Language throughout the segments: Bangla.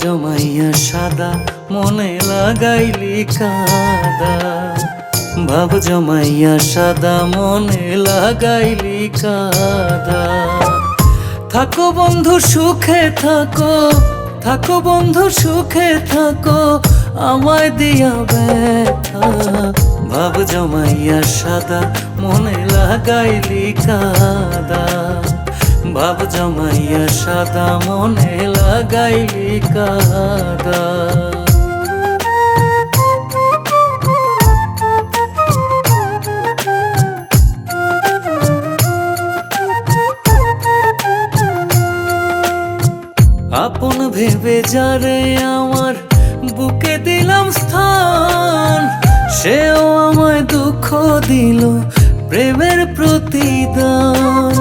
জমাইয়া সাদা মনে লাগাইলি কাদা, ভাব জমাইয়া সাদা মনে লাগাইলি কাদা। থাকো বন্ধু সুখে থাকো, থাকো বন্ধু সুখে থাকো, আমায় দিয়া ব্যথা। ভাব জমাইয়া সাদা মনে লাগাইলি কাদা, ভাব জমাইয়া সাদা মনে লাগাইলি কাদা। আপন ভেবে যারে আমার বুকে দিলাম স্থান, সেও আমায় দুঃখ দিল প্রেমের প্রতিদান।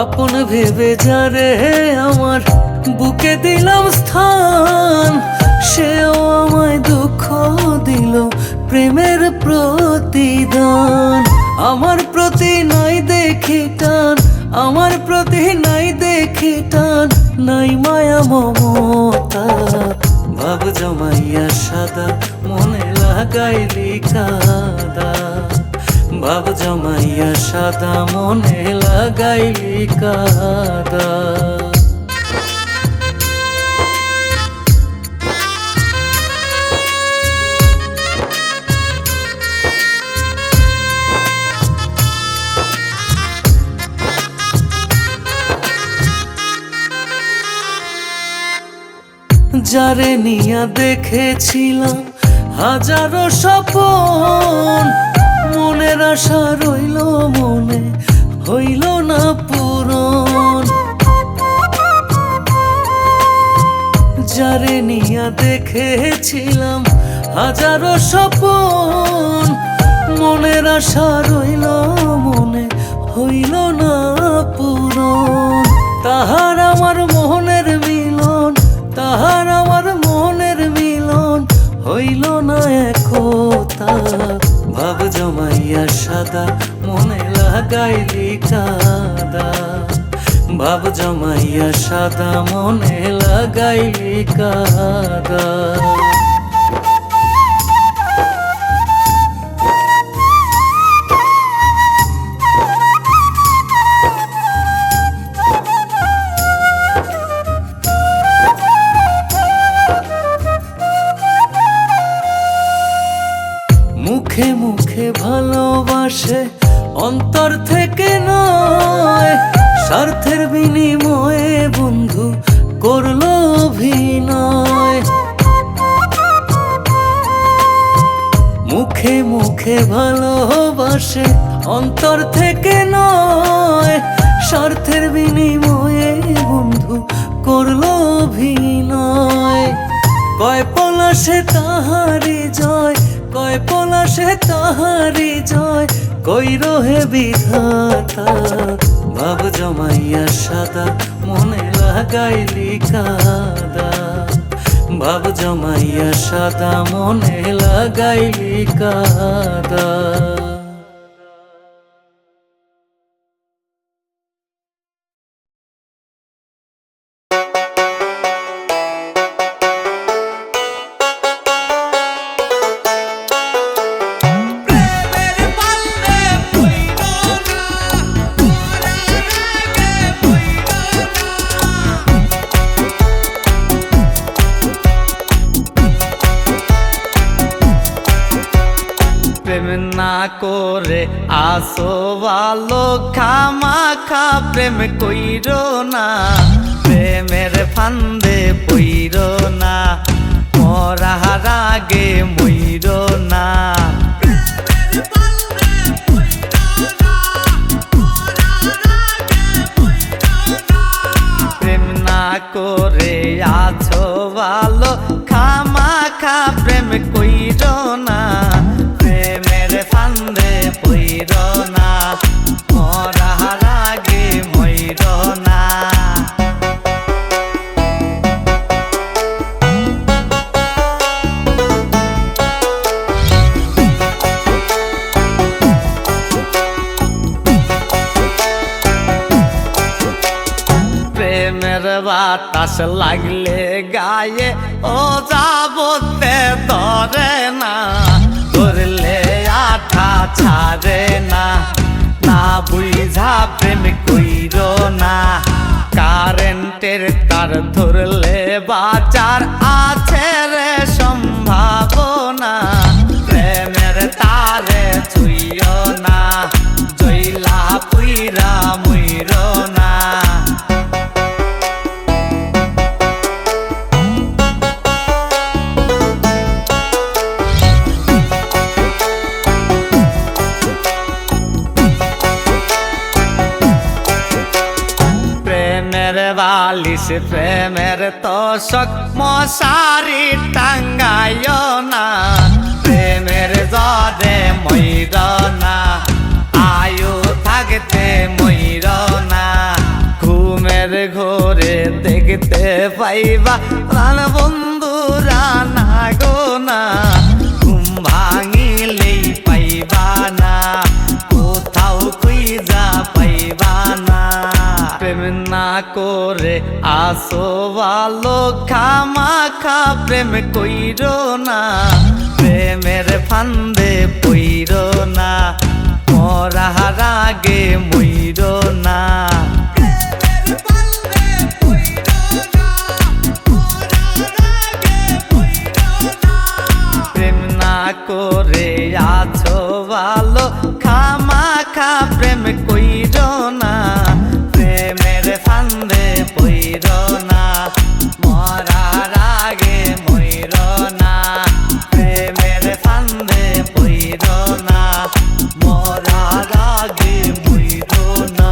আপন ভেবে যারে আমার বুকে দিলাম স্থান, সেও আমায় দুঃখ দিল প্রেমের প্রতিদান। আমার প্রতি নাই দেখি টান, আমার প্রতি নাই দেখি টান, নাই মায়া মমতা। ভাব জমাইয়া সাদা মনে লাগাইলি কাদা, ভাব জমাইয়া সাদা মনে লাগাইলি কাদা। যারে নিয়া দেখেছিলাম হাজারো স্বপন, মনের আশা রইল মনে হইল না পূরণ। যারে নিয়া দেখেছিলাম হাজারো স্বপন, মনের আশা রইল মনে হইল না পূরণ। তাহার আমার মোহনের মিলন, তাহার আমার মনের মিলন হইল না একতা। ভাব জমাইয়া সাদা মনে লাগাইলি কাদা, ভাব জমাইয়া সাদা মনে লাগাইলি কাদা। মুখে মুখে ভালোবাসে অন্তর থেকে নয়, স্বার্থের বিনিময়ে বন্ধু করলো অভিনয়। মুখে মুখে ভালোবাসে অন্তর থেকে নয়, স্বার্থের বিনিময়ে বন্ধু করলো অভিনয়। কয় পলাশে তাহারি জয়, কয় পলাশে তাহারি জয়, কই রহে বিধাতা। ভাব জমাইয়া সাদা মনে লাগাইলি কাদা, ভাব জমাইয়া সাদা মনে লাগাইলি কাদা। না করে আসো ভালো খামাখা প্রেম কইরো না, প্রেমের ফান্দে পইরো না, মরার আগে মইরো না। প্রেম না করে আছো ভালো খামাখা প্রেম কইরো না, প্রেমের ফান্দে পইরো না, মরার আগে মইরো না। প্রেমের বাতাস লাগলে গায়ে ও যাবতে ধরে না, ধরলে আঠা ছাড়ে না, না বুঝা প্রেম কইরো না। কারেন্টের তার ধরলে বাঁচার আছে রে সম্ভাবনা, প্রেমের তারে ছুইও না, জইলা পুইরা মুইরো না। প্রেমের বালিশ প্রেমের তোষক মশারি টাঙ্গাইও না, প্রেমের জরে ময়ূর না, আয়ু থাকতে ময়ূর না। ঘুমের ঘোরে দেখতে পাইবা প্রাণ বন্ধুরা না গো না, ঘুম ভাঙিলেই পাইবা না, কোথাও খুঁজা পাইবা না। প্রেম না করে আসো ভালো খামাখা প্রেম কইরো না, প্রেমের ফান্দে পইরো না, মরার আগে মইরো না। প্রেম না করে আছো ভালো খামাখা প্রেম কইরো না, প্রেমের ফান্দে পইরো না, মরার আগে মইরো না। প্রেমের ফান্দে পইরো না, মরার আগে মইরো না।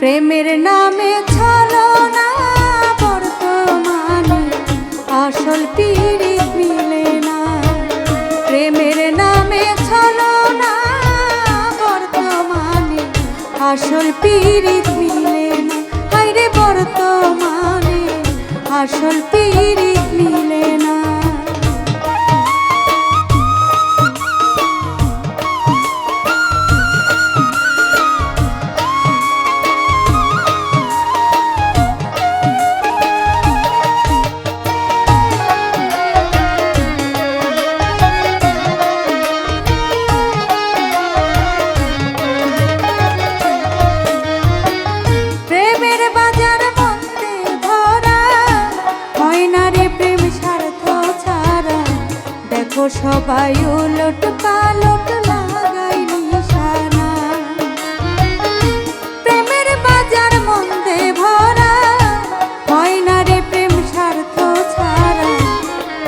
প্রেমের নামে ছলনা বর্তমানে আসল পীড়িত মিলে না, প্রেমের নামে ছলনা বর্তমানে আসল পীড়িত মিলে না, হায়রে বর্তমানে আসল পীড়িত মিলে না। প্রেমের বাজার মধ্যে ধরা হয় না রে প্রেম স্বার্থ ছাড়া, দেখো সবাই উলট পালট লাগাই নিশানা। প্রেমের বাজার মধ্যে ভরা হয় না রে প্রেম স্বার্থ ছাড়া,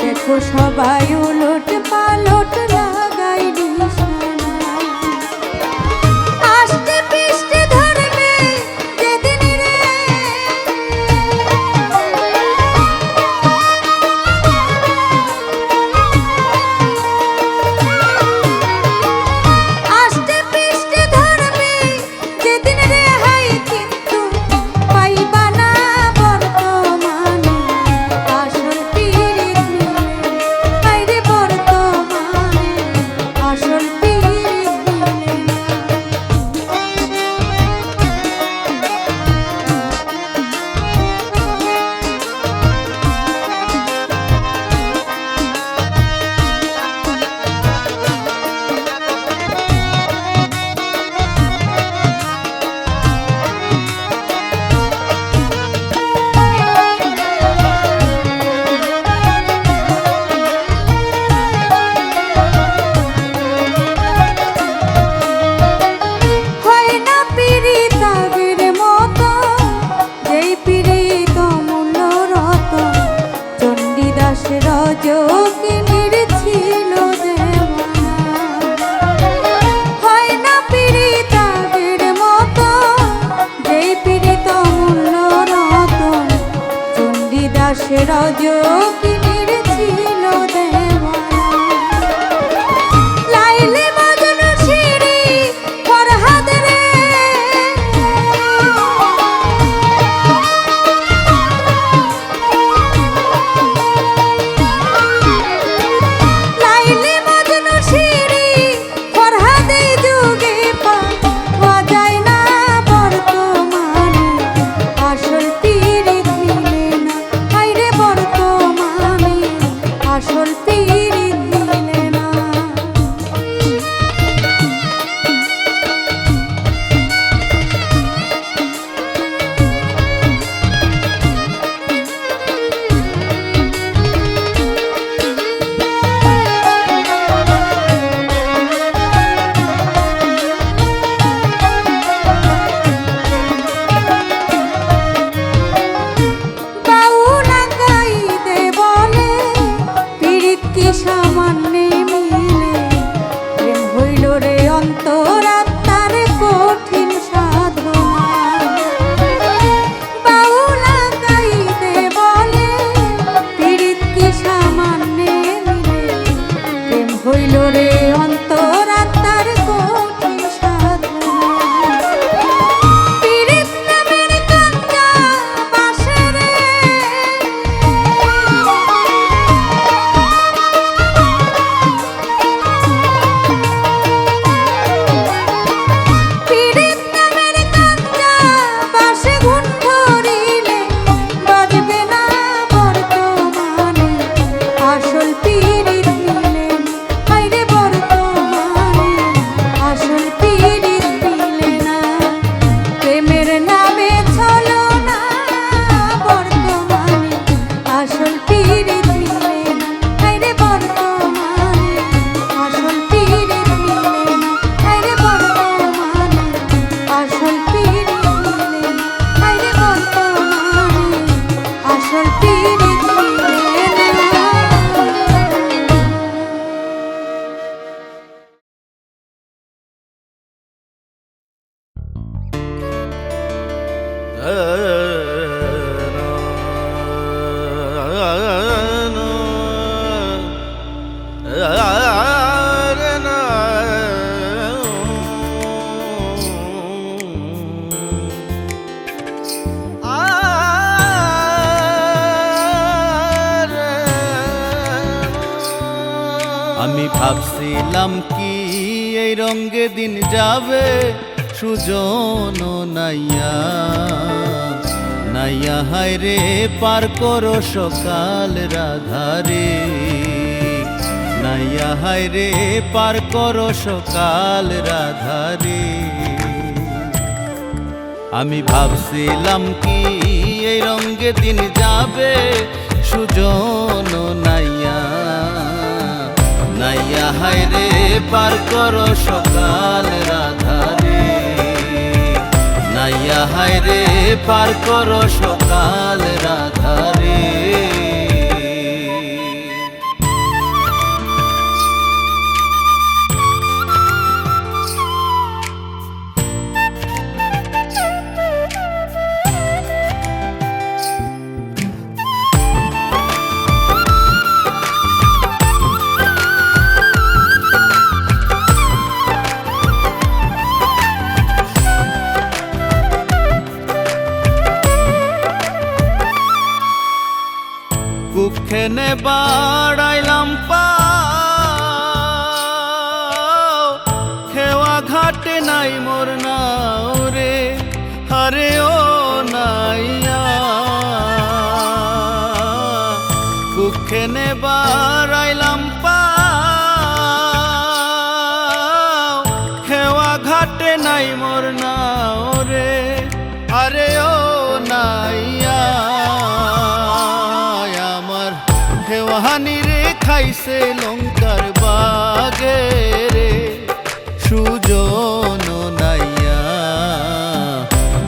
দেখো সবাই উলট পালট লাগাই নিশানা। আস্তে পিষ্টে ধরবে যেদিন রে, ভাবছিলাম কি এই রঙে দিন যাবে সুজন নাইয়া নাইয়া হায় রে পার করো সকাল রাধারে নাইয়া হায় রে পার করো সকাল রাধারে আমি ভাবছিলাম কি এই রঙে দিন যাবে সুজন নাইয়া নাইয়া হায় রে পার করো সকাল রাধারে নাইয়া হায় রে পার করো সকাল রাধারে কুক্ষেনে বাড়াইলাম পাও খেওয়া ঘাটে নাই মোর নাও রে আরে ও নাইয়া কুক্ষেনে বাড়াইলাম পাও খেওয়া ঘাটে নাই মোর নাও রে আরে ও নাইয়া হানি রে খাইছে লঙ্কার বাগে রে সুজন নাইয়া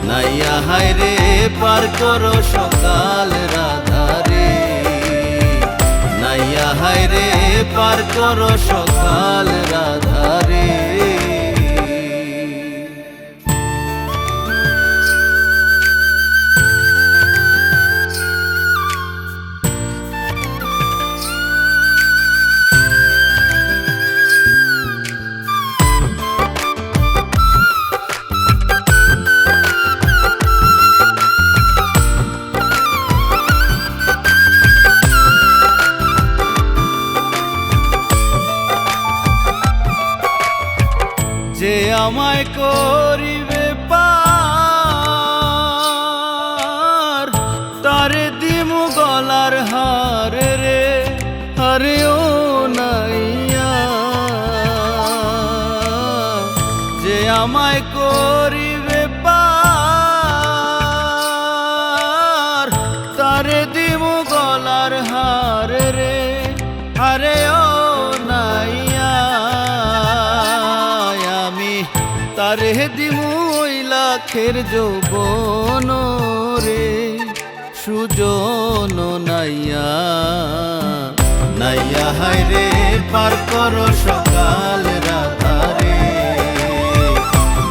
নাইয়া হায় রে পার করো সকাল রাধারে নাইয়া হায় রে পার করো সকাল রাধারে যে আমায় করিবে পার তারে দিমু গলার হার রে আরে ও নাইয়া যে আমায় করিবে পার তারে দিমু গলার হার রে আরে ও নাইয়া তারে দিমু ওই লাখের যৌবন রে সুজন নাইয়া নাইয়া হায় রে পার করো সকাল রাধারে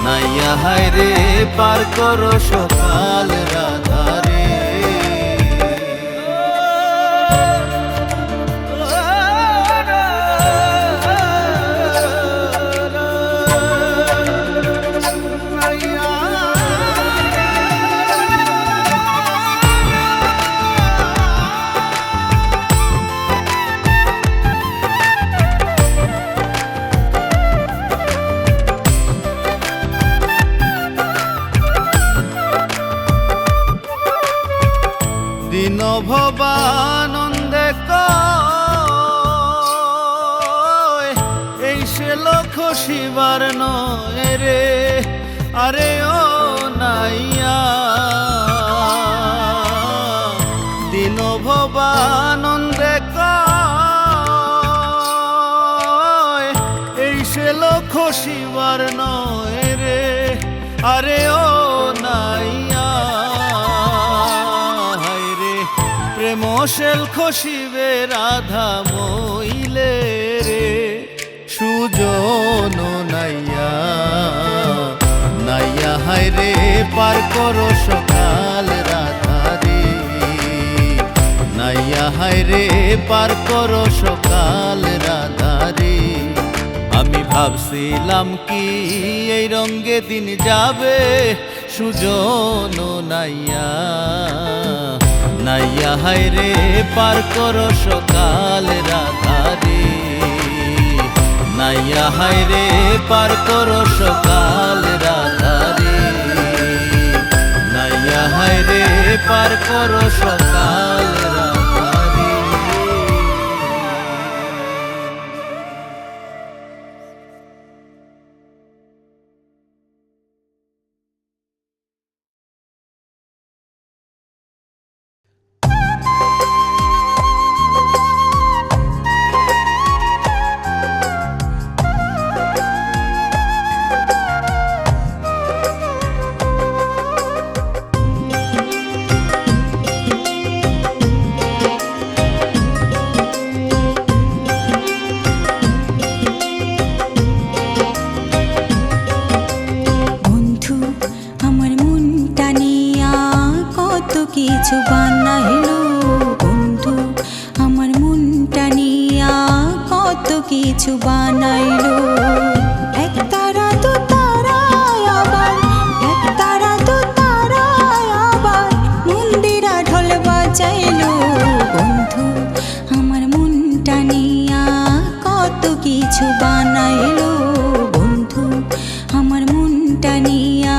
নাইয়া হায় রে পার করো সকাল রাধারে দিন ভবানন্দে কয় এই সে লোক শিবার নয় রে আরে ও নাইয়া দিন ভবানন্দে কয় এই সে লোক শিবার নয় রে আরে ও নাইয়া প্রেমশেল খসিবে রাধা মইলে রে সুজন নাইয়া নাইয়া হায় রে পার করো সকাল রাধারে নাইয়া হায় রে পার করো সকাল রাধারে আমি ভাবছিলাম কি এই রঙে দিন যাবে সুজন নাইয়া নাইয়া হায় রে পার করো সকাল রাধারে নাইয়া হায় রে পার করো সকাল রাধারে, নাইয়া হায় রে পার করো সকাল রাধারে। কিছু বানাইলো বন্ধু আমার মনটা নিয়া, কত কিছু বানাইলো। এক তারা দু তারায় আবার, এক তারা দু তারায় আবার মন্দিরা ঢোল বাজাইলো বন্ধু আমার মনটা নিয়া, কত কিছু বানাইলো বন্ধু আমার মনটা নিয়া,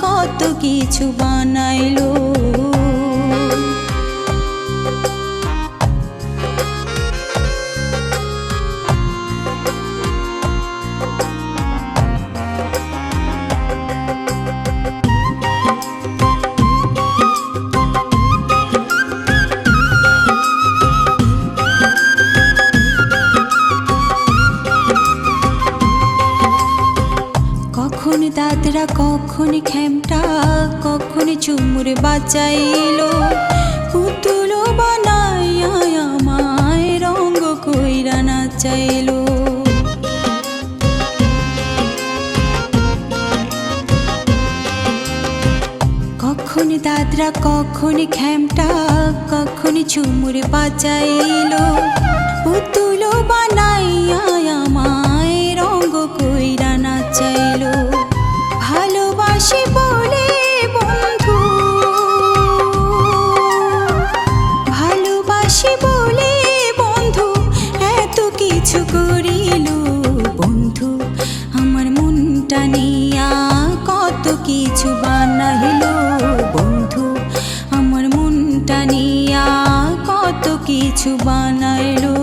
কত কিছু বানাইলো। কখন দাদরা কখন খেমটা, কখন চুমুর বাজাইলো, পুতুল বানাইয়া আমায় রঙ্গ কইরা নাচাইলো। কখন দাদরা কখন খেমটা, কখন চুমুর বাজাইলো, পুতুল বানাইয়া আমায় রঙ্গ কইরা নাচাইলো। ভালোবাসি বলে বন্ধু, ভালোবাসি বলে বন্ধু এত কিছু করিল বন্ধু আমার মনটা নিয়া, কত কিছু বানাইলো বন্ধু আমার মনটা নিয়া, কত কিছু বানাইলো।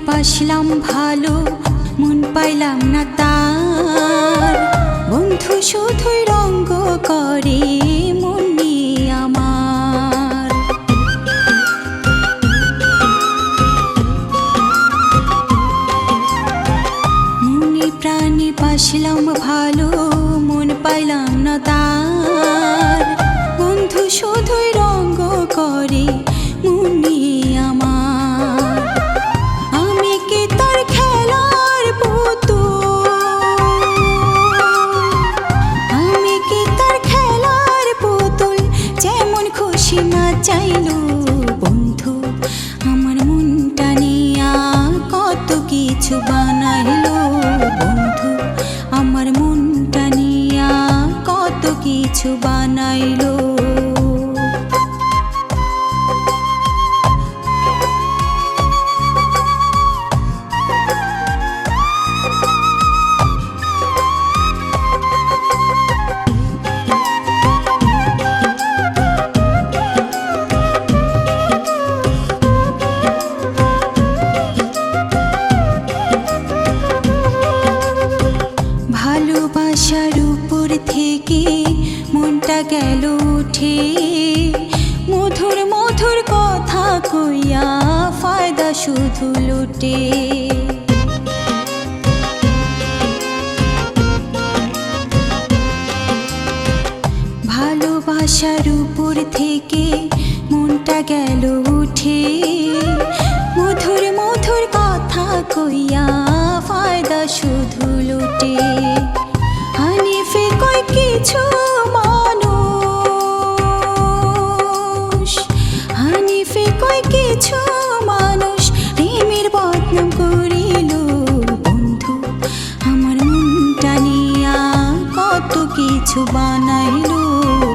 বাসলাম ভালো মন পাইলাম না তার, বন্ধু শুধুই রঙ্গ করে মন নিয়ে আমার। মনে প্রাণে বাসলাম ভালো মন পাইলাম না তার, বন্ধু শুধুই রঙ্গ করে মন নিয়ে আমার। আমি কি তার খেলার পুতুল, আমি কি তার খেলার পুতুল, যেমন খুশি না চাইলো বন্ধু আমার মনটা নিয়া, কত কিছু বানাইলো বন্ধু আমার মনটা নিয়া, কত কিছু বানাইলো। ভালোবাসার উপর থেকে মনটা গেল উঠে, মধুর মধুর কথা কইয়া ফায়দা শুধু লুটে। ভালোবাসার উপর থেকে মনটা গেল উঠে, মধুর মধুর কথা কইয়া ফায়দা শুধু লুটে। হানিফে কয় কি কিছু মানুষ, হানিফে কয় কিছু মানুষ প্রেমের বদনাম করিল। বন্ধু আমার মনটা নিয়া কত কিছু বানাইলো।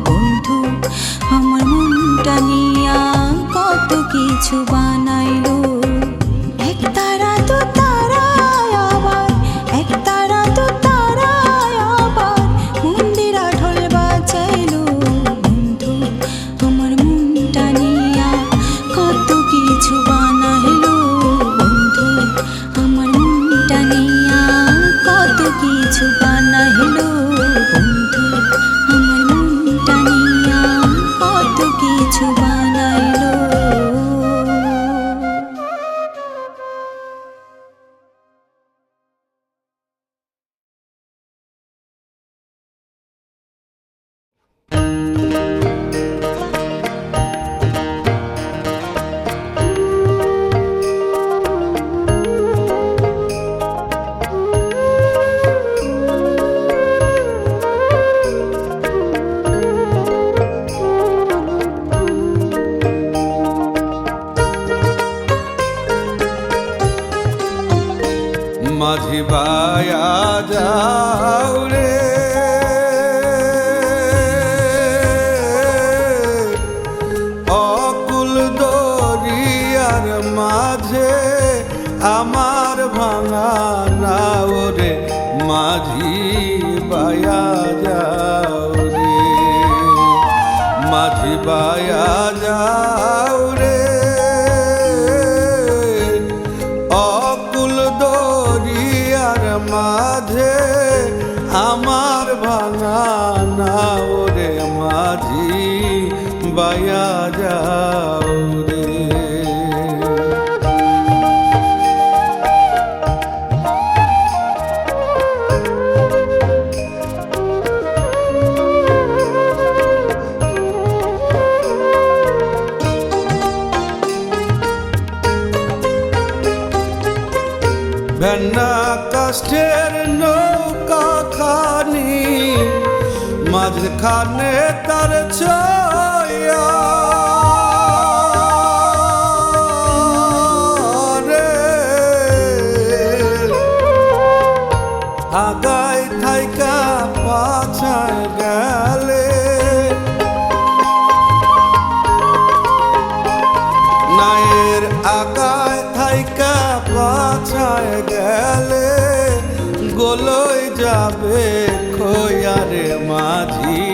বন্ধু আমার মনটা নিয়া কত কিছু বানাইলো। এক তারা তো তারায় আবার, এক তারা তো তারায় আবার মন্দিরা ঢোল বাজাইলো। বন্ধু আমার মনটা নিয়া কত কিছু বানাইলো। বন্ধু আমার মনটা নিয়া কত কিছু বানাইলো। বন্ধু আমার মনটা নিয়া কত কিছু বানাইলো। মাঝি বায়া যাও রে, অকুল দরিয়ার মাঝে আমার ভাঙা নাও রে। মাঝি বায়া যাও রে, মাঝি বায়া যাও রে, অকুল দরিয়ার মাঝে আমার ভাঙা নাও রে। মাঝি বায়া যাও রে। ভেন্না কাষ্ঠের নৌকা খানি, মাঝখানে তার ছায়া রে। আগায় থাইকা পাছায় গেলে, নায়ের আগায় থাইকা পাছায় গেলে গোলই যাবে খোয়ারে। মাঝি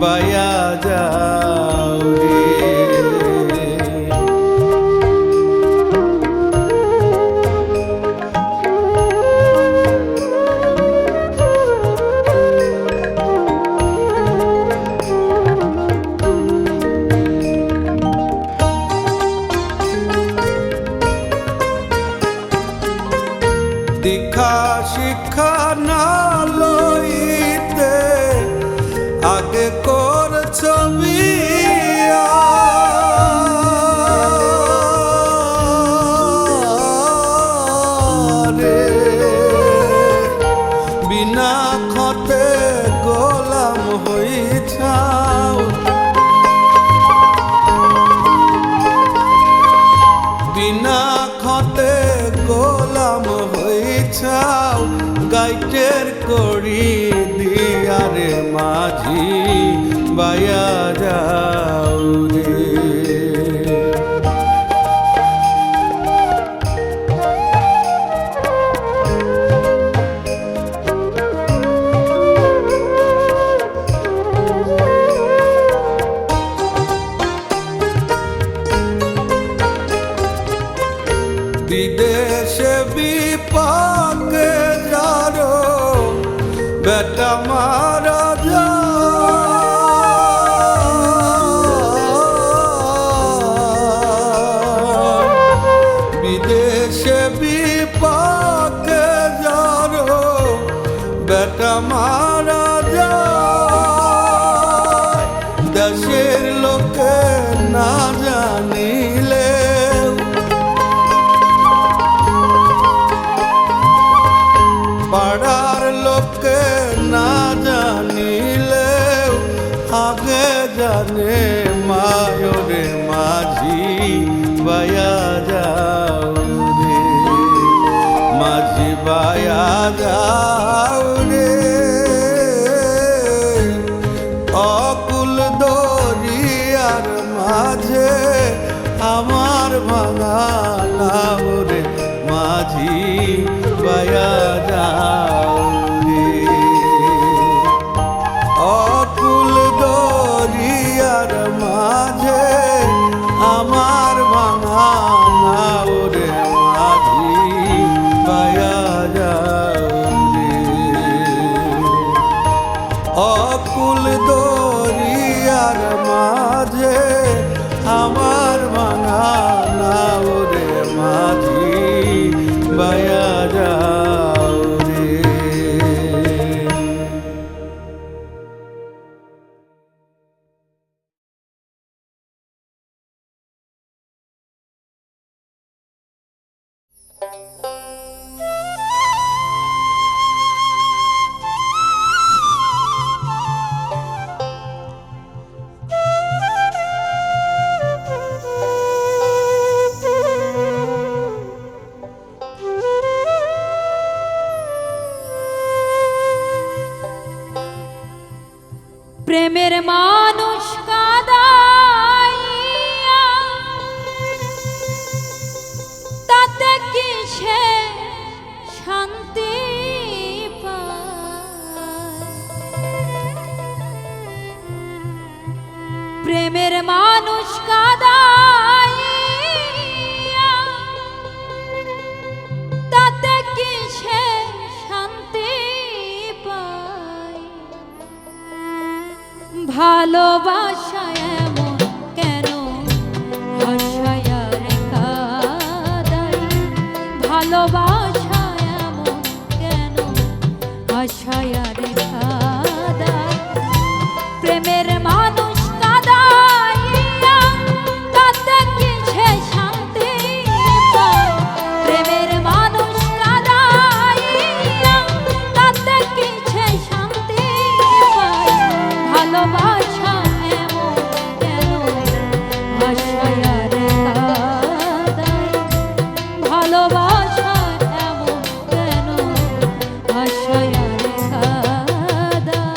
বায়া যাও রে। দীক্ষা শিক্ষা না লইতে আগে করছ বিয়া, রে। বিনা খতে গোলাম হইছাও, বিনা খতে গোলাম হইছাও। গাইটের করি দিয়ারে মাঝি বায়া যাও রে। বিদেশে বিপাকে যারো বেটা মারা যায়। বিদেশে বিপাকে যারো বেটা মারা যায়। দেশের লোকে না জানিলে, পাড়ার লোকে না জানিলে মায়রে মাঝি বায়া যাও রে, মাঝি বায়া যাও রে। অকুল দরিয়ার মাঝে আমার ভাঙা নাও রে, মাঝি বায়া যাও রে। অকুল দরিয়ার মাঝে আমার ভাঙা নাও রে, মাঝি বায়া যাও রে। অকুল দরিয়ার মাঝে আমার ভাঙা নাও রে, মাঝি বায়া যাও রে। প্রেমের মানুষ কাদাইয়া তাতে কিসে শান্তি পায়? প্রেমের মানুষ কাদাইয়া তাতে কিসে শান্তি পায়? ভালোবাসা এমন কেন হাসায়া রেখা দেয়? ভালোবাসা এমন কেন হাসায়া রেখা দেয়? প্রেমের মানুষ কাদাইয়া তাতে কিসে শান্তি পায়? প্রেমের মানুষ কাদাইয়া তাতে কিসে শান্তি পায়? ভালোবাসা এমন কেন হাসায়া রেখা দেয়? ভালোবাসা এমন কেন হাসায়া রেখা দেয়?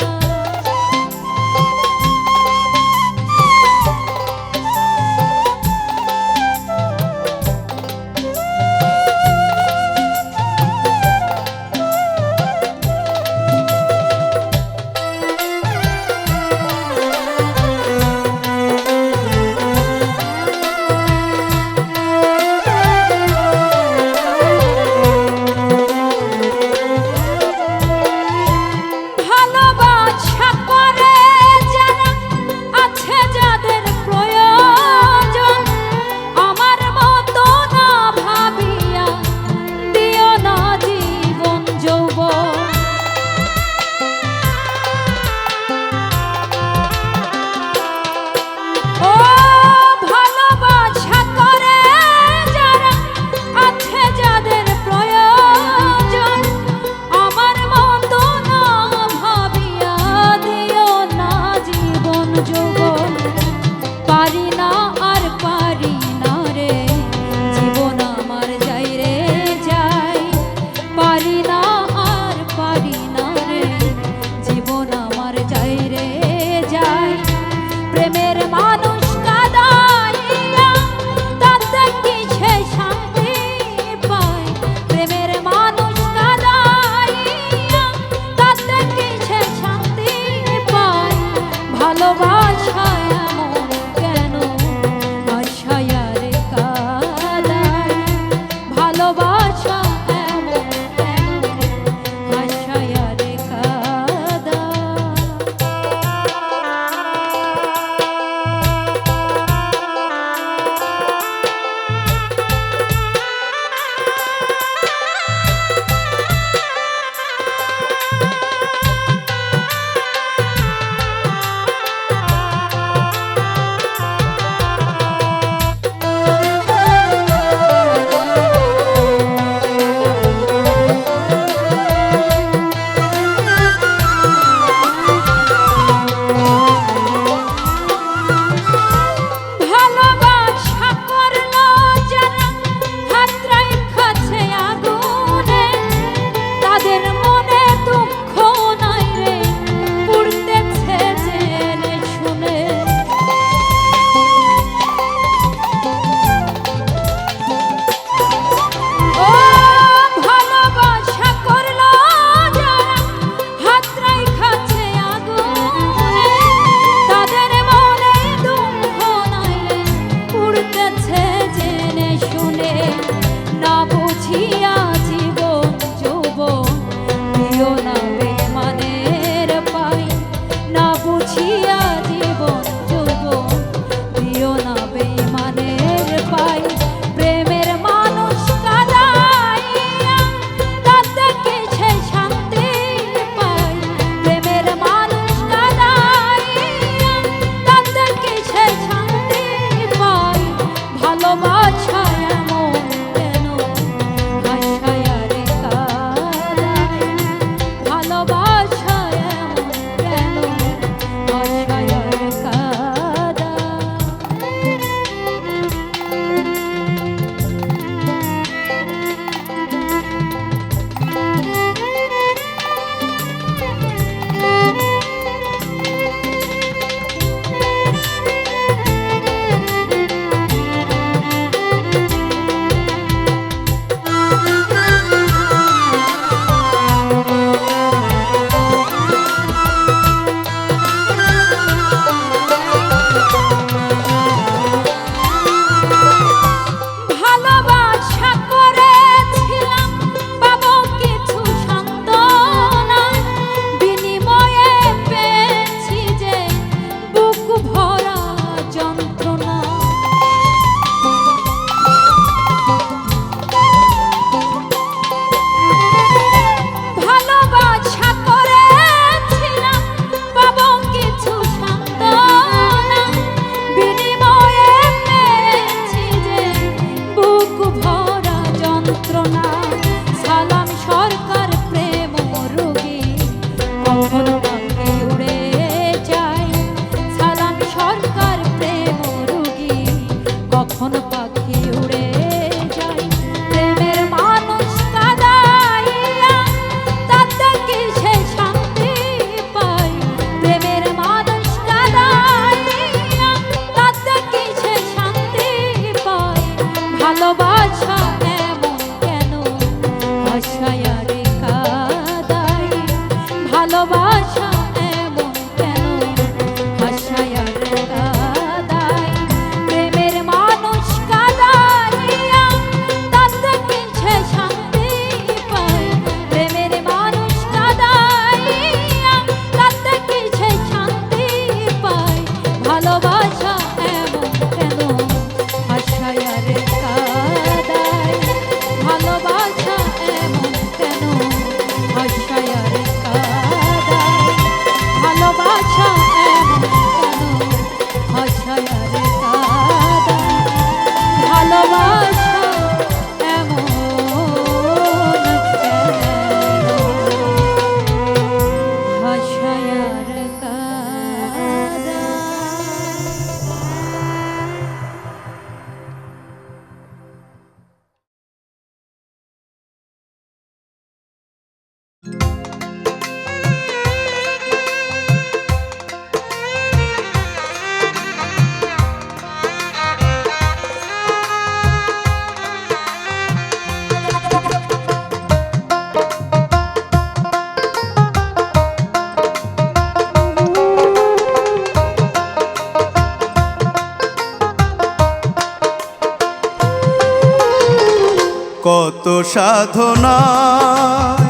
কত সাধনায়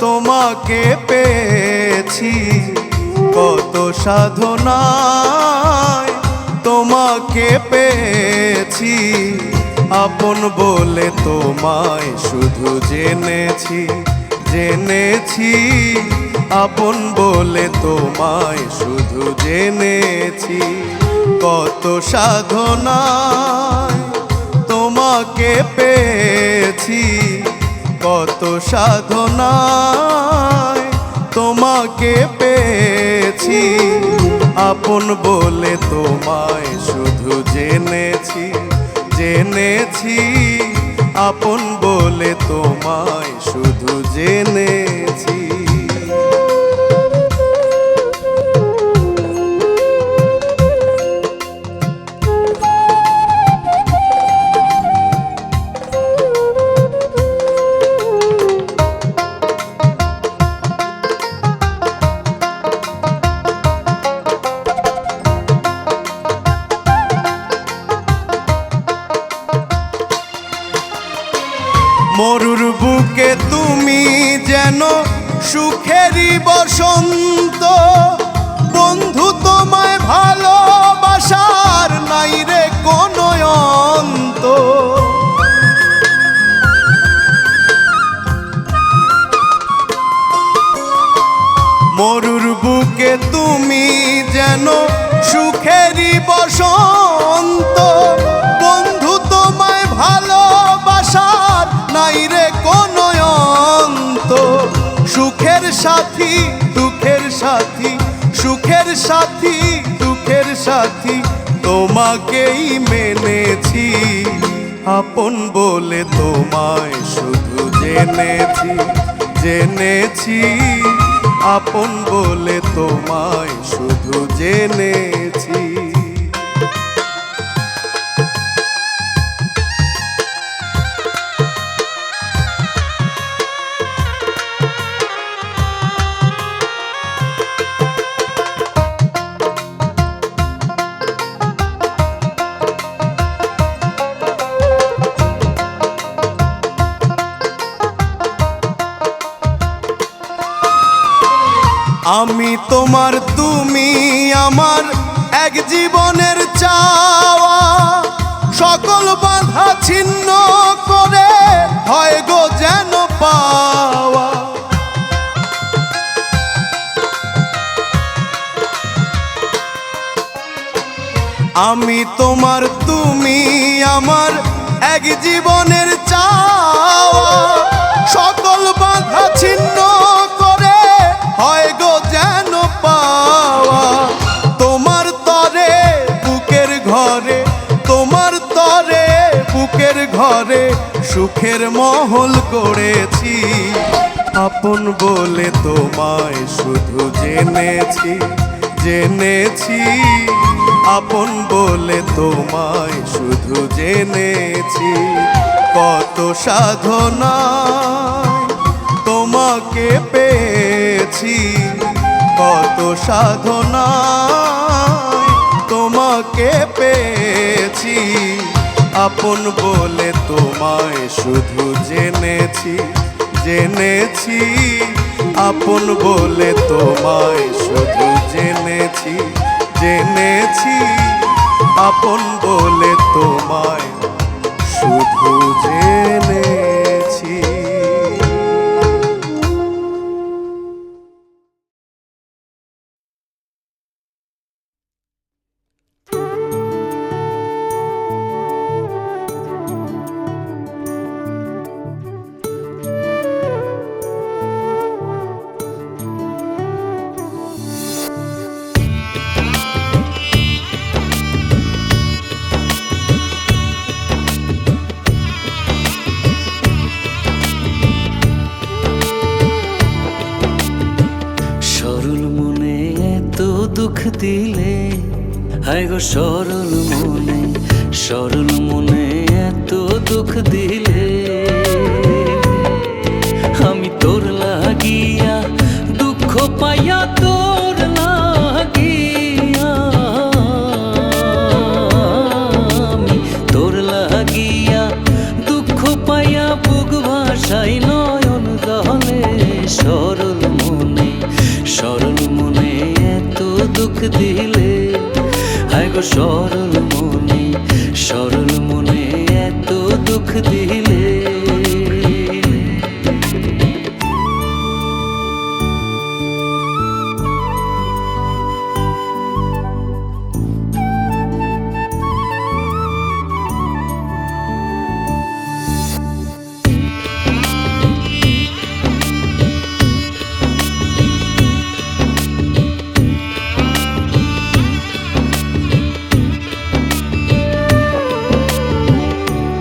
তোমাকে পেয়েছি, কত সাধনায় তোমাকে পেয়েছি, আপন বলে তোমায় শুধু জেনেছি, জেনেছি আপন বলে তোমায় শুধু জেনেছি। কত সাধনায় তোমাকে পেয়েছি, কত সাধনায় তোমাকে পেয়েছি, আপন বলে তোমায় শুধু জেনেছি, জেনেছি আপন বলে তোমায় শুধু জেনেছি। মরুর বুকে তুমি যেন সুখেরই বসন্ত, বন্ধু তোমায় ভালোবাসার নাই রে কোনো অন্ত। মরুর বুকে তুমি যেন সুখেরই বসন্ত, বন্ধু তোমায় ভালোবাসার নাই রে কোনো অন্ত। সুখের সাথী দুঃখের সাথী, সুখের সাথী দুঃখের সাথী তোমাকেই মেনেছি, আপন বলে তোমায় শুধু জেনেছি, জেনেছি আপন বলে তোমায় শুধু জেনেছি। আমি তোমার তুমি আমার এক জীবনের চাওয়া, সকল বাধা ছিন্ন করে হয় গো যেন পাওয়া। আমি তোমার তুমি আমার এক জীবনের চাওয়া, সকল বাধা ছিন্ন করে হয় গো যেন পাওয়া। তোমার তরে বুকের ঘরে, তোমার তরে বুকের ঘরে সুখের মহল করেছি, আপন বলে তোমায় শুধু জেনেছি, জেনেছি আপন বলে তোমায় শুধু জেনেছি। কত সাধনায় তোমাকে পেয়েছি, কত সাধনায় তোমাকে পেয়েছি, আপন বলে তোমায় শুধু জেনেছি, জেনেছি আপন বলে তোমায় শুধু জেনেছি, জেনেছি আপন বলে তোমায় শুধু জেনেছি। দুঃখ দিলে হায় গো সরল মনে, সরল মনে এত দুঃখ দিলে। আমি তোর লাগিয়া দুঃখ পাইয়া, তোর লাগিয়া আমি তোর লাগিয়া দুঃখ পাইয়া সরল মনে এত দুঃখ দিলে।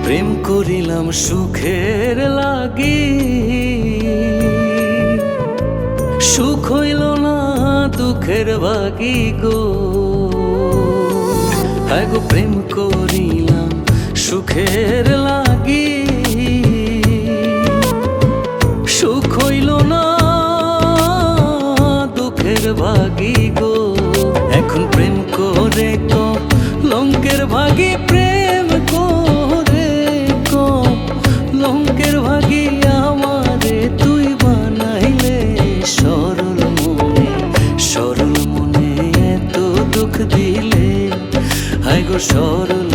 প্রেম করিলাম সুখের লাগি, সুখ হইল না দুঃখের ভাগি গো। হায় গো প্রেম করিলাম সুখের লাগি, সুখ হইল না দুঃখের ভাগি গো। এখন প্রেম করে লঙ্কের ভাগি, প্রেম করে লঙ্কের ভাগি আমারে তুই বানাইলে। সরল মনে এত দুঃখ দিলে। হায় গো সরল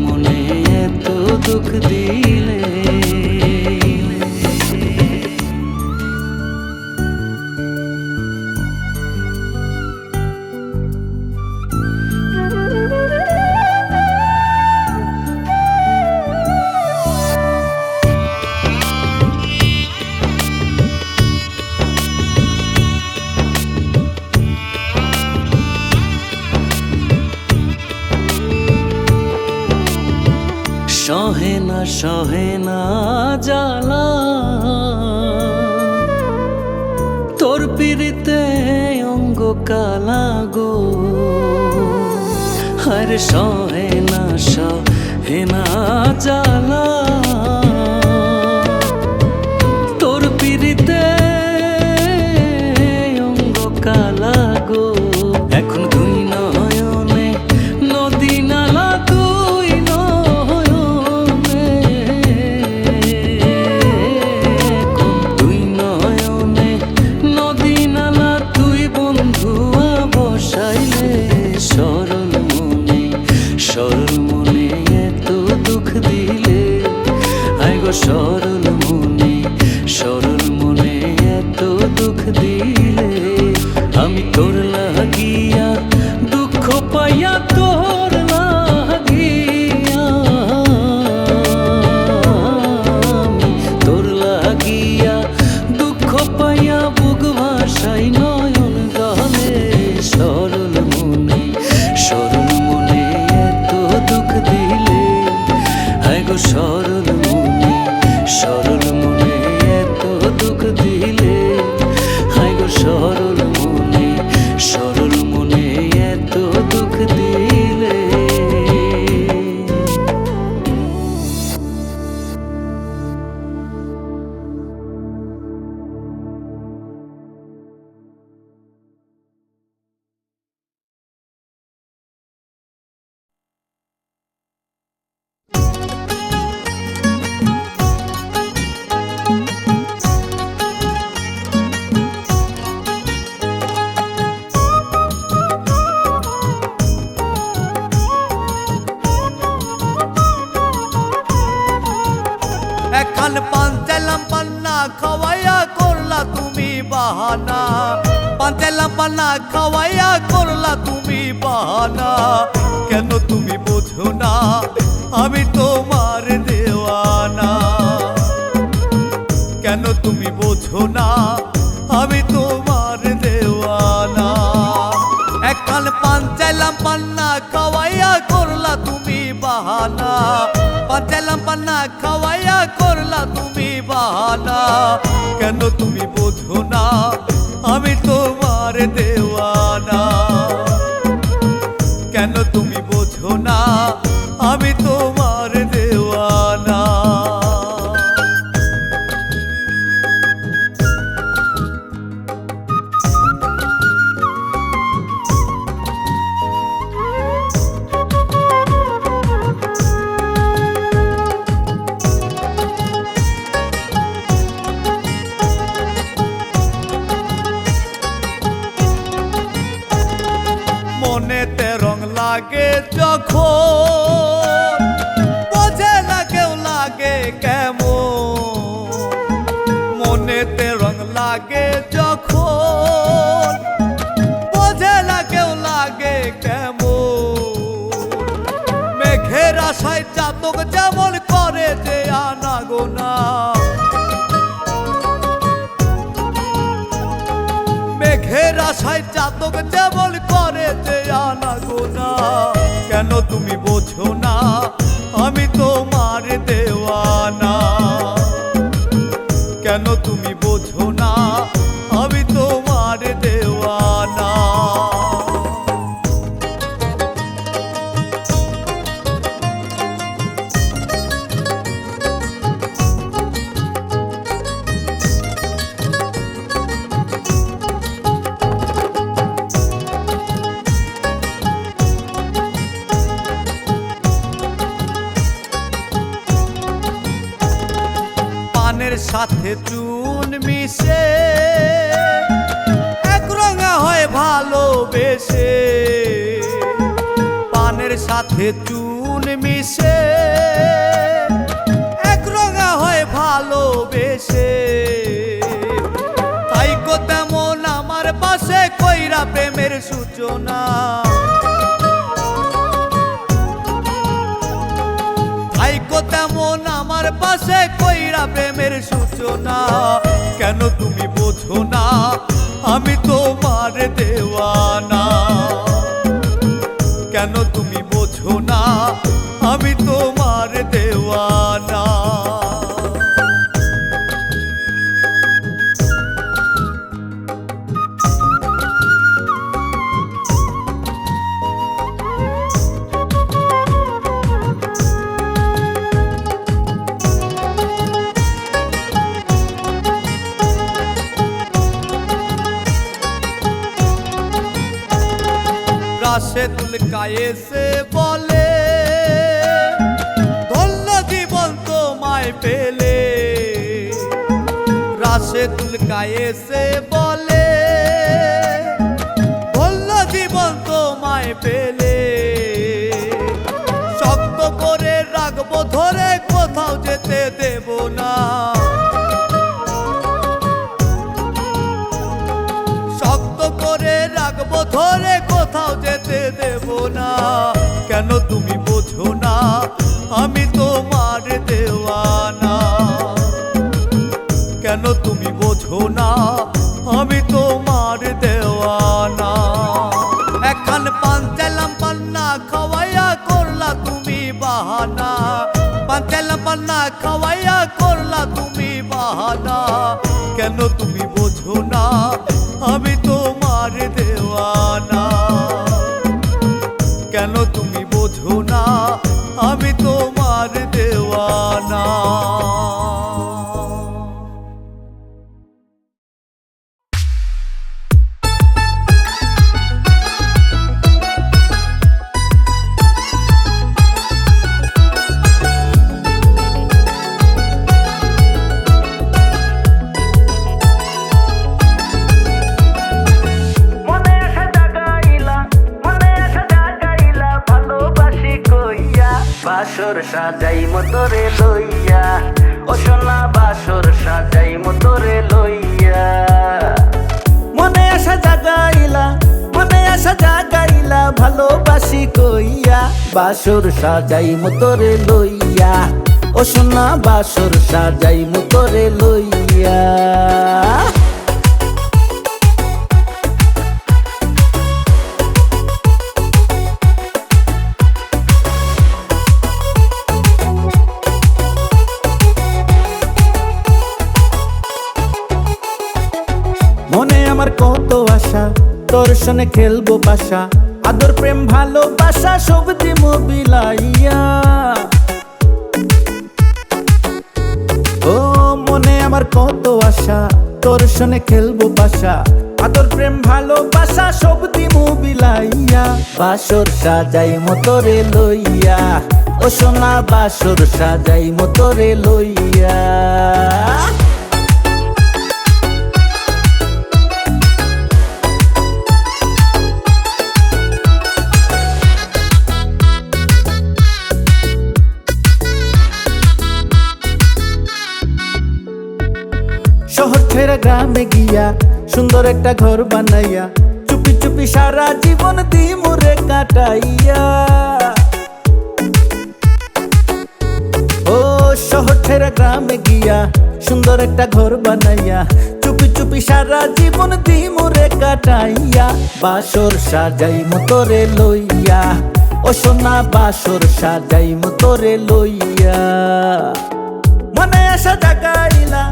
মনে এত দুঃখ দিলে। সহে না জ্বালা তোর পিড়িতে অঙ্গ কালা গো। আরে সহে না জ্বালা তোর পিড়িতে অঙ্গ কালা গো। এখন দুই নয়নে নদী নালা, দুই নয়নে নদী নালা, তুই বন্ধুয়া বসাইলে। সরল মনে এত দুঃখ দিলে। হায় গো সরল মনে এত দুঃখ দিলে। আমি তোর লাগিয়া দুঃখ পাইয়া, তোর লাগিয়া আমি তোর লাগিয়া দুঃখ পাইয়া বুক ভাষাই নয়ন গলে। সরল মনে এত দুঃখ দিলে। হায় গো সরল মনে এত দুঃখ দিলে। হায় গো সরল মনে এত দুঃখ দিলে। এখন পান চাইলাম পান্না খাওয়াইয়া করলা তুমি বাহানা। পান চাইলাম পান্না খাওয়াইয়া করলা তুমি বাহানা। কেন তুমি বোঝো না আমি তোমার দেওয়ানা। কেন তুমি বোঝো না আমি তোমার দেওয়ানা। এখন পান চাইলাম পান্না খাওয়াইয়া করলা তুমি বাহানা। পান চাইলাম পান্না খাওয়াইয়া করলা তুমি বাহানা। কেন তুমি বোঝো না আমি তোমার দেওয়ানা। কেন তুমি বোঝো না আমি তোমার দেওয়ানা। মনেতে যখন বোঝে না কেউ লাগে কেমন, মনেতে রং লাগে যখন বোঝে না কেউ লাগে কেমন। মেঘের আশায় চাতক যেমন করে যে আনাগোনা, মেঘের আশায় চাতক যেমন করে যে আনাগোনা। কেন তুমি বোঝো না আমি তোমার দেওয়ানা, কেন তুমি বোঝো না আমি তোমার দেওয়ানা। পানের সাথে চুন মিশে একরঙা হয় ভালোবেসে, পানের সাথে চুন মিশে একরঙা হয় ভালোবেসে। তাই কো তেমন আমার পাশে কইরা প্রেমের সূচনা, তাইকো তেমন আমার পাশে কইরা প্রেমের সূচনা। কেন তুমি বোঝো না আমি তোমার দেওয়ানা, কেন তুমি বোঝো না আমি তোমার দেওয়ানা। রাশেদুল কায়েসে বলে ধন্য জীবন তোমায় পেলে, রাশেদুল কায়েসে বলে ধন্য জীবন তোমায় পেলে। শক্ত করে রাখবো ধরে কোথাও যেতে দেব না, শক্ত করে রাখবো ধরে কোথাও যেতে দেব না। কেন তুমি বোঝো না আমি তোমার দেওয়ানা, কেন তুমি বোঝো না আমি তোমার দেওয়ানা। এখন পান চাইলাম পান্না খাওয়াইয়া করলা তুমি বাহানা, পান চাইলাম পান্না খাওয়াইয়া করলা তুমি বাহানা। কেন তুমি বোঝো না আমি তোমার দেওয়ানা, কেন তুমি বোঝো না আমি তোমার দেওয়ানা। বাসর সাজাই মতরে লইয়া, ও সোনা বাসর সাজাই মতরে লইয়া। মনে আশা জাগাইলা, মনে আশা জাগাইলা ভালোবাসি কইয়া, বাসর সাজাই মতরে লইয়া, ও সোনা বাসর সাজাই মতরে লইয়া। মনে আমার কত আশা তোর সনে খেলবো পাশা, আদর প্রেম ভালোবাসা সব দিমু বিলাইয়া। ও মনে আমার কত আশা তোর সনে খেলবো পাশা, আদর প্রেম ভালোবাসা সব দিমু বিলাইয়া। বাসর সাজাই মতরে লইয়া, ও সোনা বাসর সাজাই মতরে লইয়া। ছেড়ে গ্রামে গিয়া সুন্দর একটা ঘর বানাইয়া চুপি চুপি সারা জীবন দিমুরে কাটাইয়া। ও শহর ছেড়ে গ্রামে গিয়া সুন্দর একটা ঘর বানাইয়া চুপি চুপি সারা জীবন দিমুরে কাটাইয়া। বাসর সাজাই মতরে লইয়া ও সোনা বাসর সাজাই মতরে লইয়া। মনে আশা জাগাইলা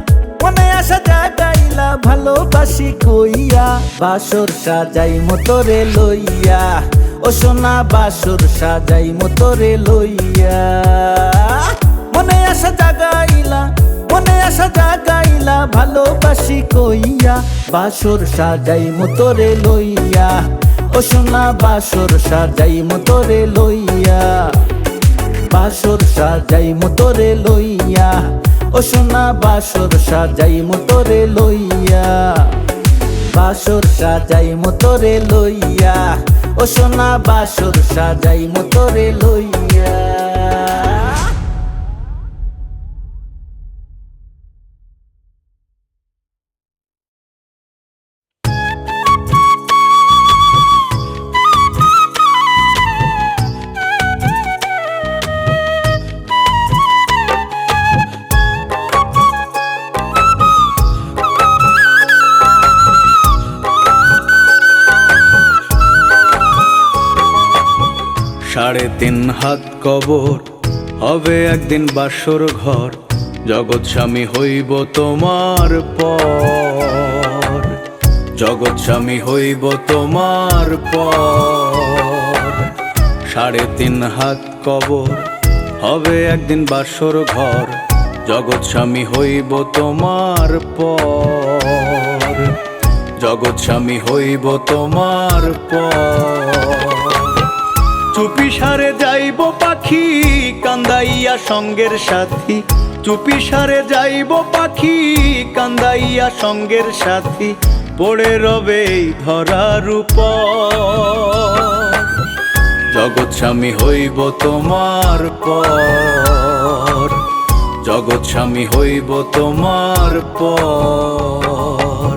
মনে আশা জাগাইলা ভালোবাসি কইয়া। বাসর সাজাই মতরে লইয়া ও সোনা বাসর সাজাই মতরে লইয়া। মনে আশা জাগাইলা মনে আশা জাগাইলা ভালোবাসি কইয়া। বাসর সাজাই মতরে লইয়া ও সোনা বাসর সাজাই মতরে লইয়া। বাসর সাজাই মতরে লইয়া ও সোনা বাসর সাজাই মতরে লইয়া। বাসর সাজাই মতরে লইয়া ও সোনা বাসর সাজাই মতরে লইয়া। সাড়ে তিন হাত কবর হবে একদিন বাসর ঘর, জগৎ স্বামী হইব তোমার পর, জগৎ স্বামী হইব তোমার পর। সাড়ে তিন হাত কবর হবে একদিন বাসর ঘর, জগৎ স্বামী হইব তোমার পর, জগৎ স্বামী হইব তোমার পর। চুপি সারে যাইব পাখি কান্দাইয়া সঙ্গের সাথী, চুপি সারে যাইব পাখি কান্দাইয়া সঙ্গের সাথী, পড়ে রবে এই ধরার উপর। জগৎ স্বামী হইব তোমার পর, জগৎ স্বামী হইব তোমার পর।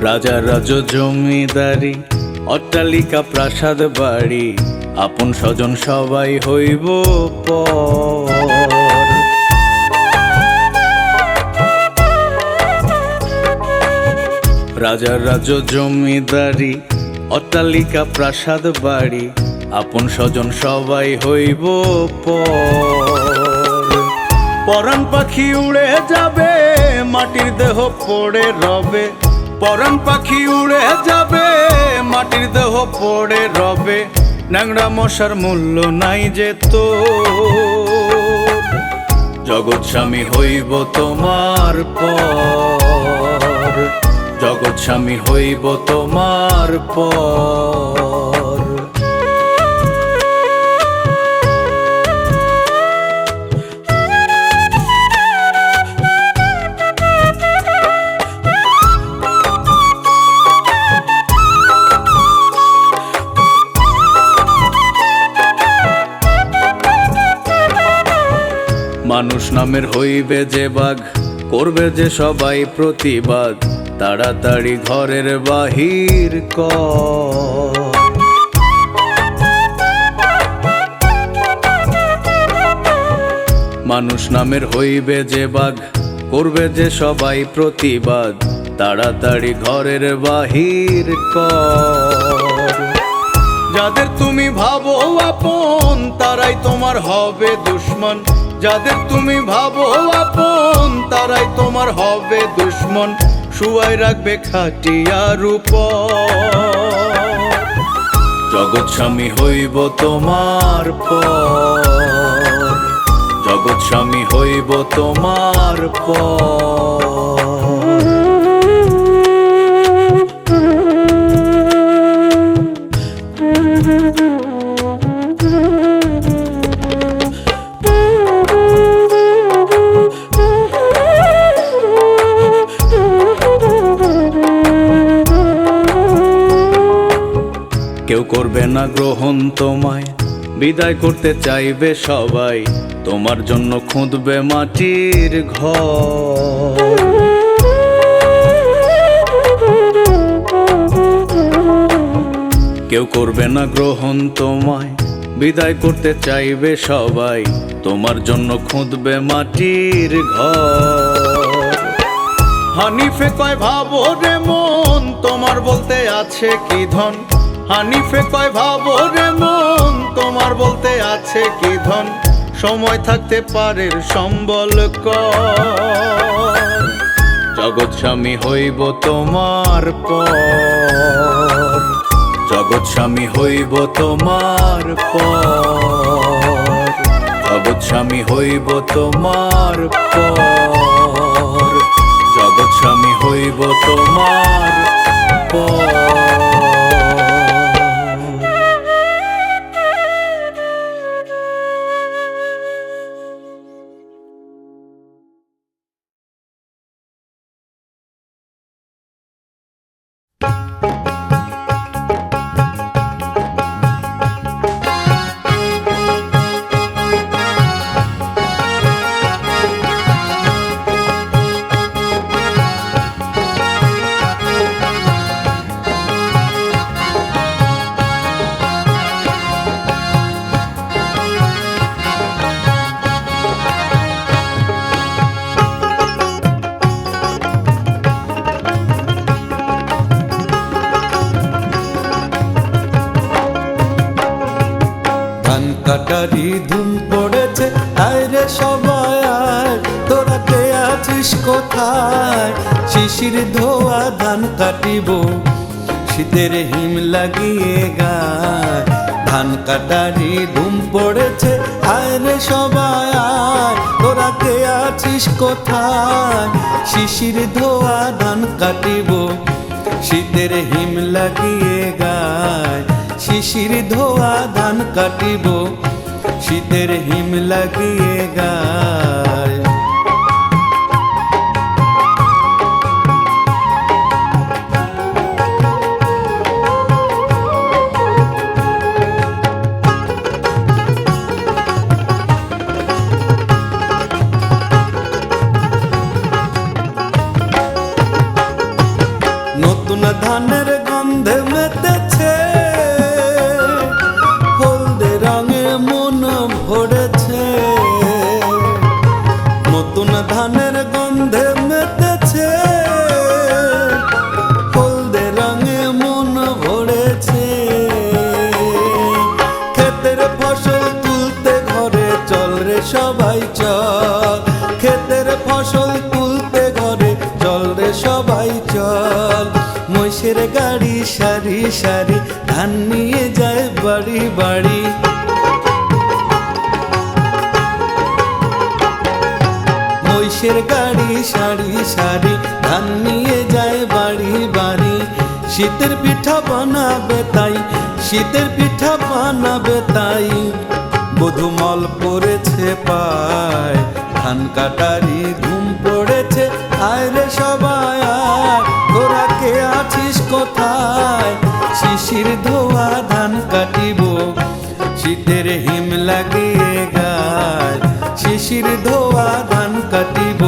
রাজা রাজ জমিদারি অট্টালিকা প্রাসাদ বাড়ি, আপন স্বজন সবাই হইব পর। রাজা রাজ জমিদারি অট্টালিকা প্রাসাদ বাড়ি, আপন স্বজন সবাই হইব পর। পরাণ পাখি উড়ে যাবে মাটির দেহ পড়ে রবে, পরাণ পাখি উড়ে যাবে মাটির দেহ পড়ে রবে, ন্যাংরা মশার মূল্য নাই যে তো। জগৎ স্বামী হইব তোমার পর, জগৎ স্বামী হইব তোমার পর। মানুষ নামের হইবে যে বাঘ, করবে যে সবাই প্রতিবাদ, তাড়াতাড়ি ঘরের বাহির কর। মানুষ নামের হইবে যে বাঘ, করবে যে সবাই প্রতিবাদ, তাড়াতাড়ি ঘরের বাহির কর। যাদের তুমি ভাবো আপন তারাই তোমার হবে দুশ্মন, যাদের তুমি ভাবো আপন তারাই তোমার হবে দুশ্মন, শুয়াই রাখবে খাটিয়ার উপর। জগৎ স্বামী হইব তোমার পর, জগৎ স্বামী হইব তোমার পর। কেউ করবে না গ্রহণ তোমায়, বিদায় করতে চাইবে সবাই, তোমার জন্য খুঁদবে মাটির ঘর। কেউ করবে না গ্রহণ তোমায়, বিদায় করতে চাইবে সবাই, তোমার জন্য খুঁদবে মাটির ঘর। হানিফে কয় ভাবো রে মন, তোমার বলতে আছে কি ধন। হানিফে কয় ভাবো রে মন, তোমার বলতে আছে কি ধন। সময় থাকতে পারের সম্বল কর, জগৎ স্বামী হইব তোমার পর। জগৎ স্বামী হইব তোমার পর, জগৎ স্বামী হইব তোমার পর, জগৎ স্বামী হইব তোমার পর। কাটারি ধুম পড়েছে, আরে সবাই আয়, তোরা কে আছিস কোথায়? শিশির ধোয়া ধান কাটিব, শীতের হিম লাগিয়ে গায়। ধান কাটারি ধুম পড়েছে, আরে সবাই আয়, তোরা কে আছিস কোথায়? শিশির ধোয়া ধান কাটিব, শীতের হিম লাগিয়ে গায়। শিশির ধোয়া ধান কাটিব, শীতের হিম লাগিয়ে গায়। নতুন ধানের গন্ধে মেতেছে, হলদে রঙে মন ভরেছে। নতুন ধানের গন্ধে মেতেছে, হলদে রঙে মন ভরেছে। ক্ষেতের ফসল তুলতে ঘরে চল রে সবাই চল, ক্ষেতের ফসল তুলতে ঘরে চল রে সবাই চল। মহিষের গাড়ি সারি সারি ধান নিয়ে যায় বাড়ি বাড়ি। মহিষের গাড়ি সারি সারি ধান নিয়ে যায় বাড়ি বাড়ি। শীতের পিঠা বানাবে তাই, শীতের পিঠা বানাবে তাই, বধুমল পড়েছে পায়। ধান কাটারি ঘুম পড়েছে, আয় রে সবাই আয়, তোরা কে আছিস কোথায়? শিশির ধোয়া ধান কাটিব, শীতের হিম লাগিয়ে গায়। শিশির ধোয়া ধান কাটিব,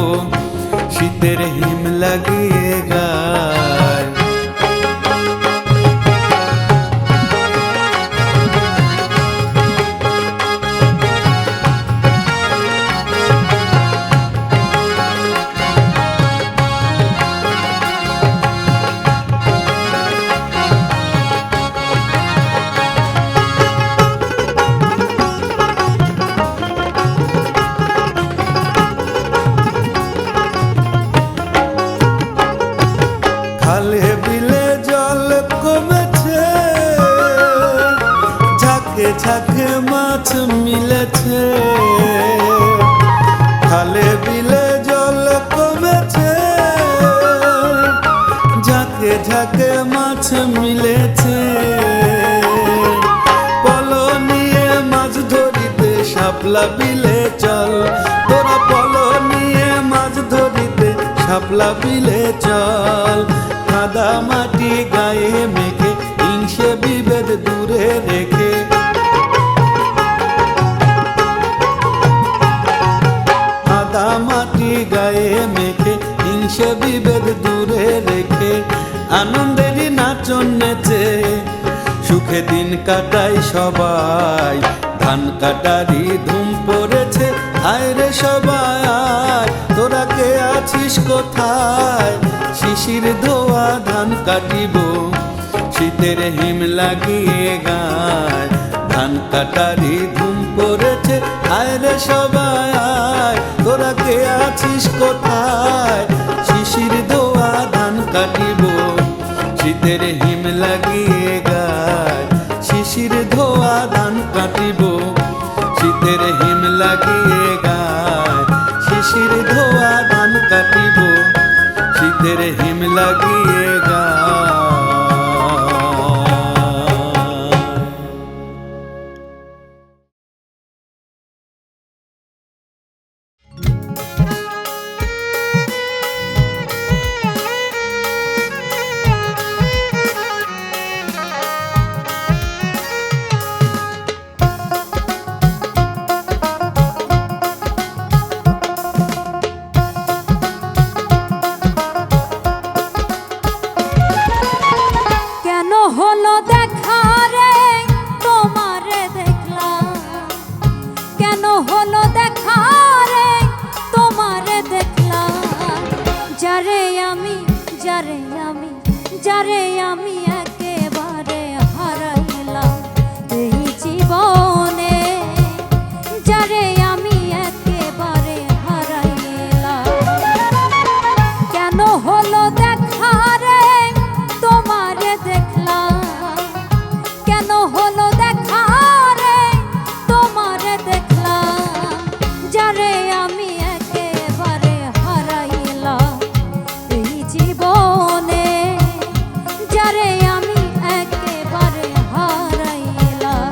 শীতের হিম লাগিয়ে গায়। খালে বিলে জল কমেছে, ঝাঁকে ঝাঁকে মাছ মিলেছে। খালে বিলে জল কমেছে, ঝাঁকে ঝাঁকে মাছ মিলেছে। পল নিয়ে মাছ ধরিতে শাপলা বিলে চল, তোরা পল নিয়ে মাছ ধরিতে শাপলা বিলে চল। কাদা মাটি গায়ে মেখে হিংসে বিভেদ দূর নেচে সুখে দিন কাটাই সবাই। ধান কাটারি ধুম পড়েছে, আয় রে সবাই আয়, তোরা কে আছিস কোথায়? শিশির ধোয়া ধান কাটিব, শীতের হিম লাগিয়ে গায়। ধান কাটারি ধুম পড়েছে, আয় রে সবাই আয়, তোরা কে আছিস কোথায়? শিশির ধোয়া ধান কাটিব, শীতের হিম লাগিয়ে গায়। শিশির ধোয়া ধান কাটিব, শীতের হিম লাগিয়ে গায়। শিশির ধোয়া ধান কাটিব, শীতের হিম লাগিয়ে গায়। কেন হলো দেখা রে তোমারে দেখলাম, কেন হলো দেখা রে তোমারে দেখলাম। যারে আমি যারে আমি যারে আমি একেবারে হারাইলাম এই জীবনে, যারে আমি একেবারে হারাইলাম। কেন হলো দেখা রে তোমারে দেখলাম, কেন হলো দেখা রে তোমারে দেখলাম। যারে আমি একেবারে হারাইলাম এই জীবনে, যারে আমি একেবারে হারাইলাম।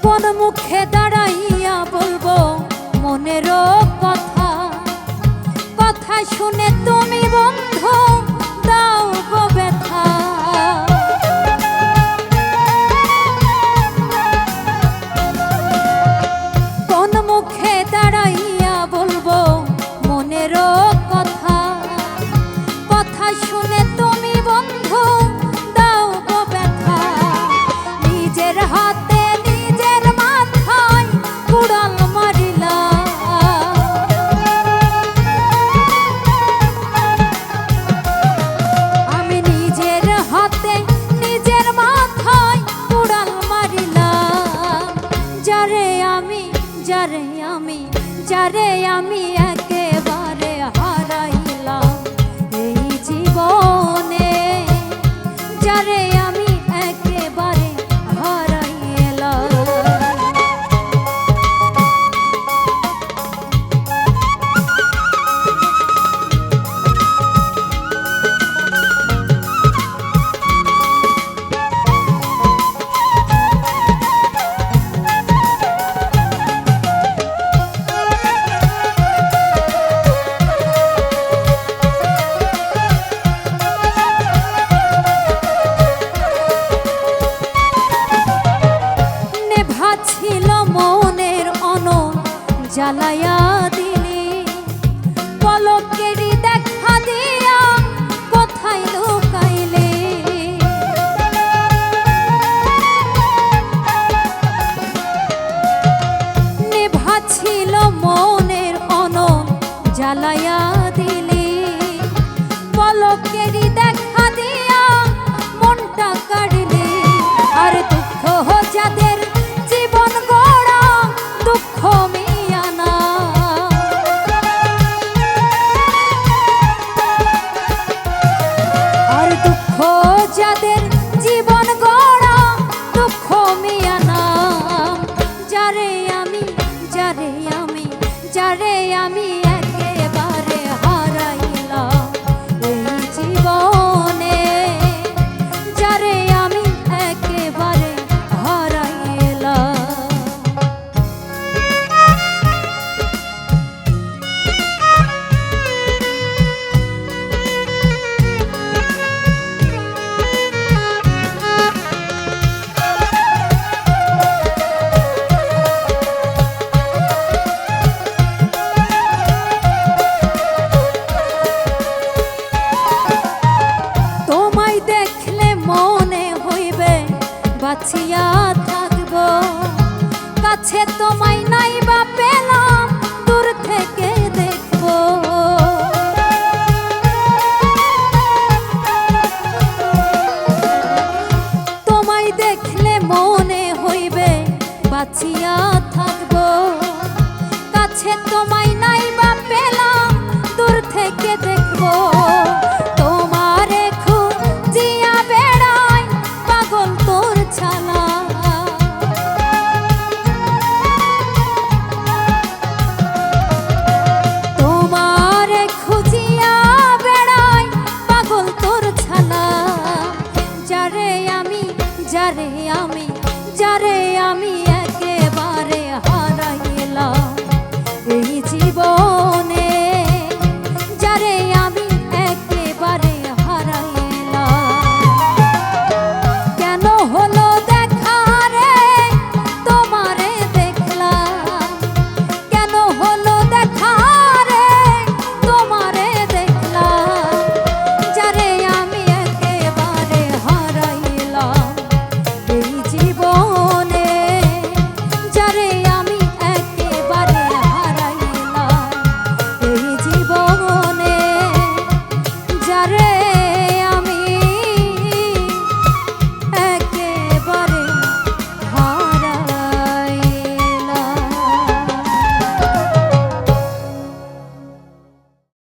কোন মুখে দাঁড়াইয়া বলবো মনেরও কথা, কথা শুনে তুমি বন্ধু দাও গো ব্যথা। কোন মুখে দাঁড়াইয়া বলবো মনেরও কথা, কথা শুনে তুমি বন্ধু দাও গো ব্যথা। নিজের হাতে নিজের মাথায় কুড়াল মারিলা, আমি নিজের হাতে নিজের মাথায় কুড়াল মারিলাম। যারে আমি যারে আমি যারে আমি একেবারে হারাইলাম এই জীবনে, যারে আমি একেবারে হারাইলাম। ছিল মনের অনল জ্বালায়া দিলি, পলকেরই দেখা দিয়া কোথায় লুকাইলে। নেভা ছিল মনের অনল জ্বালায়া দিলি, পলকেরই দেখা দিয়া মনটা কাড়িলি। আর দুঃখ যাদের জীবন গড়া দুঃখ মিয়ানা, আর দুঃখ যাদের জীবন গড়া দুঃখ মিয়ানা। যারে আমি যারে আমি যারে আমি একেবারে হারাইলাম এই জীবনে, যারে আমি একেবারে বাঁচিয়া থাকবো। কাছে তোমায় নাই বা পেলাম, দূর থেকে দেখবো। তোমায় দেখলে মনে হইবে বাঁচিয়া থাকবো। কাছে তোমায় নাই বা পেলাম, দূর থেকে দেখবো। তোমারে খুঁজিয়া বেড়াই পাগল তোর ছালা। তোমারে খুঁজিয়া বেড়াই পাগল তোর ছালা। যারে আমি যারে আমি